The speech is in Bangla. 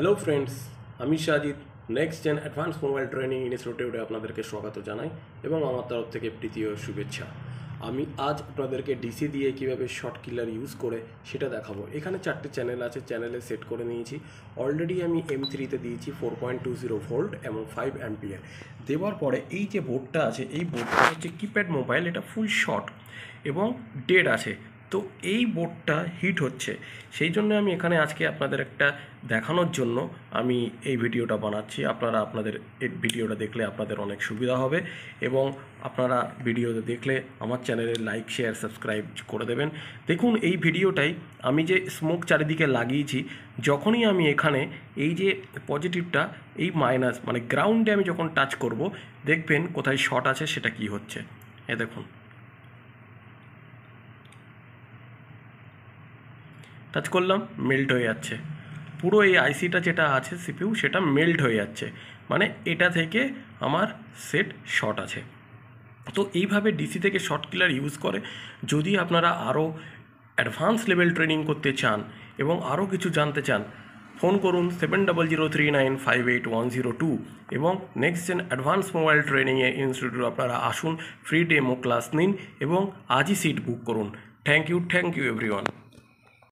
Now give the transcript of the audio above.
হ্যালো ফ্রেন্ডস, আমি Sajid next gen advance mobile training ইনস্টিটিউটে আপনাদেরকে স্বাগত জানাই এবং আমার তরফ থেকে প্রীতি ও শুভেচ্ছা। আমি আজ আপনাদেরকে ডিসি দিয়ে কীভাবে শর্ট কিলার ইউজ করে সেটা দেখাবো। এখানে 4টে চ্যানেল আছে, চ্যানেলে সেট করে নিয়েছি। অলরেডি আমি M3-তে দিয়েছি 4.20 ভোল্ট এবং 5 অ্যাম্পিয়ার দেওয়ার পরে এই যে বোর্ডটা আছে, এই বোর্ডটা হচ্ছে কিপ্যাড মোবাইল, এটা ফুল শর্ট এবং ডেড আছে। তো এই বোর্ডটা হিট হচ্ছে, সেই জন্য আমি এখানে আজকে আপনাদের একটা দেখানোর জন্য আমি এই ভিডিওটা বানাচ্ছি। আপনাদের এই ভিডিওটা দেখলে আপনাদের অনেক সুবিধা হবে এবং আপনারা ভিডিওতে দেখলে আমার চ্যানেলে লাইক শেয়ার সাবস্ক্রাইব করে দেবেন। দেখুন, এই ভিডিওটাই আমি যে স্মোক চারিদিকে লাগিয়েছি, যখনই আমি এখানে এই যে পজিটিভটা এই মাইনাস মানে গ্রাউন্ডে আমি যখন টাচ করব, দেখবেন কোথায় শর্ট আছে সেটা কি হচ্ছে। এ দেখুন, টাচ করলাম, মেল্ট হয়ে যাচ্ছে। পুরো এই আইসিটা যেটা আছে সিপিইউ, সেটা মেল্ট হয়ে যাচ্ছে, মানে এটা থেকে আমার সেট শর্ট আছে। তো এইভাবে ডিসি থেকে শর্ট কিলার ইউজ করে যদি আপনারা আরও অ্যাডভান্স লেভেল ট্রেনিং করতে চান এবং আরও কিছু জানতে চান, ফোন করুন 7003958102 এবং নেক্সট জেন অ্যাডভান্স মোবাইল ট্রেনিংয়ে ইনস্টিটিউট আপনারা আসুন, ফ্রি ডেমো ক্লাস নিন এবং আজই সিট বুক করুন। Thank you everyone.